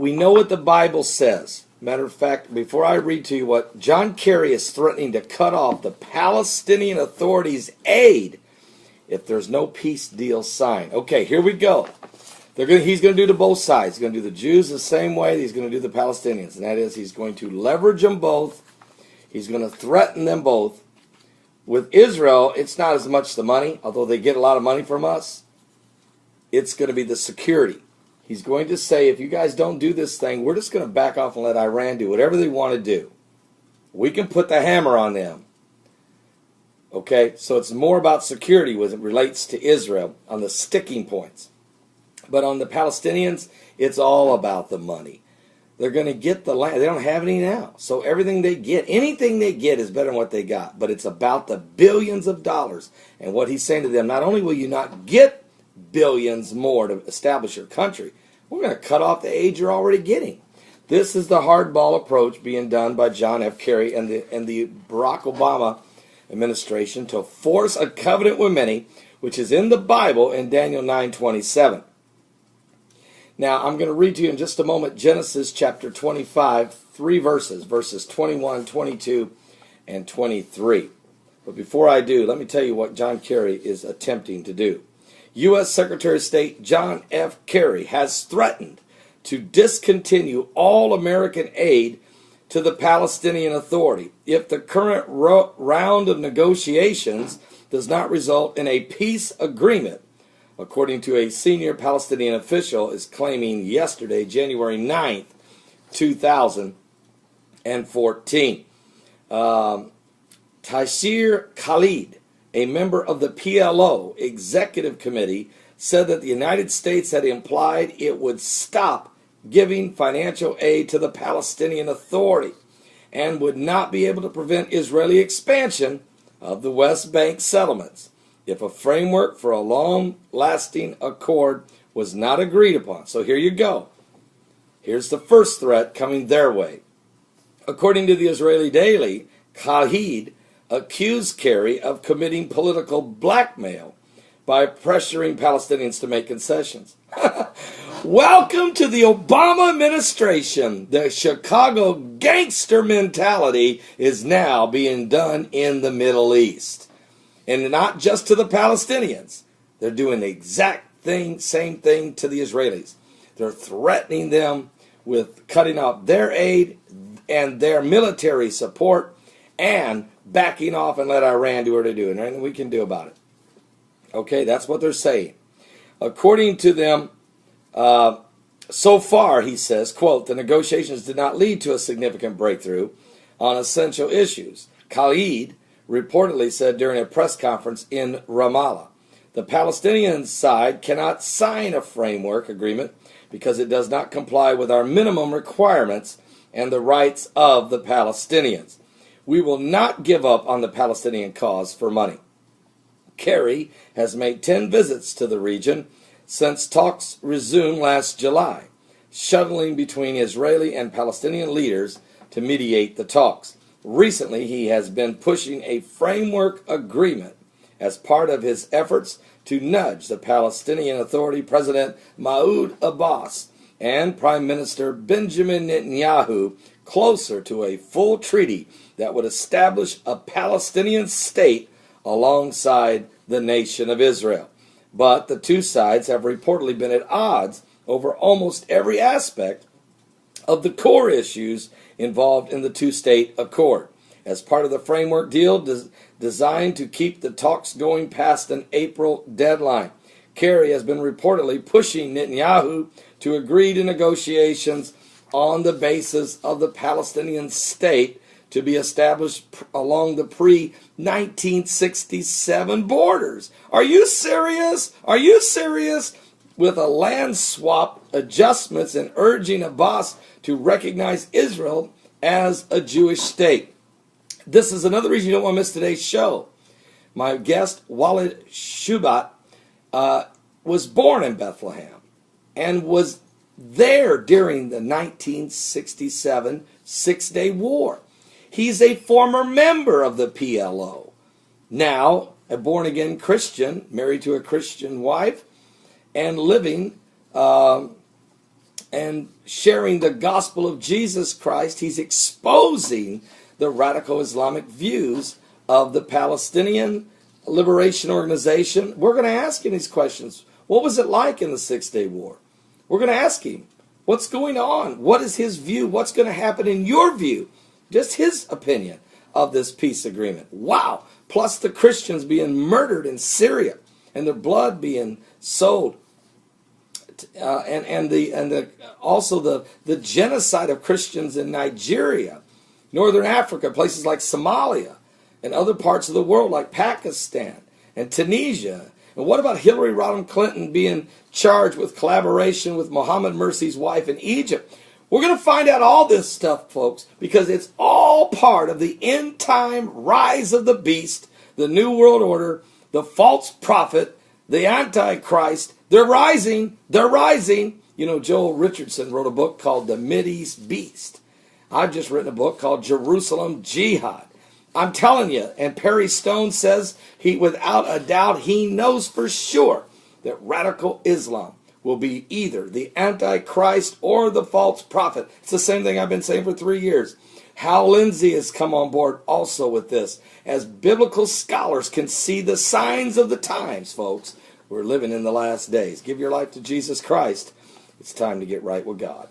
we know what the Bible says. Matter of fact, before I read to you what John Kerry is threatening to cut off the Palestinian Authority's aid if there's no peace deal signed. Okay, here we go. He's going to do to both sides. He's going to do the Jews the same way that he's going to do the Palestinians. And that is, he's going to leverage them both. He's going to threaten them both. With Israel, it's not as much the money, although they get a lot of money from us. It's going to be the security. He's going to say, if you guys don't do this thing, we're just going to back off and let Iran do whatever they want to do. We can put the hammer on them. Okay, so it's more about security when it relates to Israel on the sticking points. But on the Palestinians, it's all about the money. They're going to get the land. They don't have any now. So everything they get, anything they get is better than what they got. But it's about the billions of dollars. And what he's saying to them, not only will you not get billions more to establish your country, we're going to cut off the aid you're already getting. This is the hardball approach being done by John F. Kerry and the Barack Obama administration to force a covenant with many, which is in the Bible in Daniel 9:27. Now, I'm going to read to you in just a moment Genesis chapter 25, 3 verses 21, 22, and 23. But before I do, let me tell you what John Kerry is attempting to do. U.S. Secretary of State John F. Kerry has threatened to discontinue all American aid to the Palestinian Authority if the current round of negotiations does not result in a peace agreement, according to a senior Palestinian official is claiming yesterday, January 9th, 2014. Taisir Khalid, a member of the PLO Executive Committee, said that the United States had implied it would stop giving financial aid to the Palestinian Authority and would not be able to prevent Israeli expansion of the West Bank settlements if a framework for a long-lasting accord was not agreed upon. So here you go. Here's the first threat coming their way. According to the Israeli Daily, Khalid accused Kerry of committing political blackmail by pressuring Palestinians to make concessions. Welcome to the Obama administration. The Chicago gangster mentality is now being done in the Middle East. And not just to the Palestinians. They're doing the exact same thing to the Israelis. They're threatening them with cutting off their aid and their military support and backing off and let Iran do what they're doing. Nothing we can do about it. Okay, that's what they're saying. According to them, so far, he says, quote, the negotiations did not lead to a significant breakthrough on essential issues. Khalid reportedly said during a press conference in Ramallah, the Palestinian side cannot sign a framework agreement because it does not comply with our minimum requirements and the rights of the Palestinians. We will not give up on the Palestinian cause for money. Kerry has made 10 visits to the region since talks resumed last July, shuttling between Israeli and Palestinian leaders to mediate the talks. Recently, he has been pushing a framework agreement as part of his efforts to nudge the Palestinian Authority President Mahmoud Abbas and Prime Minister Benjamin Netanyahu closer to a full treaty that would establish a Palestinian state alongside the nation of Israel. But the two sides have reportedly been at odds over almost every aspect of the core issues involved in the two-state accord. As part of the framework deal designed to keep the talks going past an April deadline, Kerry has been reportedly pushing Netanyahu to agree to negotiations on the basis of the Palestinian state to be established along the pre-1967 borders. Are you serious? Are you serious? With a land swap adjustments and urging Abbas to recognize Israel as a Jewish state. This is another reason you don't want to miss today's show. My guest, Walid Shubat, was born in Bethlehem and was there during the 1967 Six-Day War. He's a former member of the PLO. Now, a born-again Christian, married to a Christian wife, and living and sharing the gospel of Jesus Christ, he's exposing the radical Islamic views of the Palestinian Liberation Organization. We're going to ask him these questions. What was it like in the 6-Day War? We're going to ask him, what's going on? What is his view? What's going to happen in your view? Just his opinion of this peace agreement. Wow. Plus the Christians being murdered in Syria and their blood being sold. Also the genocide of Christians in Nigeria, Northern Africa, places like Somalia, and other parts of the world like Pakistan and Tunisia. And what about Hillary Rodham Clinton being charged with collaboration with Mohammed Morsi's wife in Egypt? We're going to find out all this stuff, folks, because it's all part of the end time rise of the beast, the New World Order, the false prophet, the Antichrist. They're rising. They're rising. You know, Joel Richardson wrote a book called The Mideast Beast. I've just written a book called Jerusalem Jihad. I'm telling you, and Perry Stone says without a doubt, he knows for sure that radical Islam will be either the Antichrist or the false prophet. It's the same thing I've been saying for 3 years. Hal Lindsey has come on board also with this, as biblical scholars can see the signs of the times, folks. We're living in the last days. Give your life to Jesus Christ. It's time to get right with God.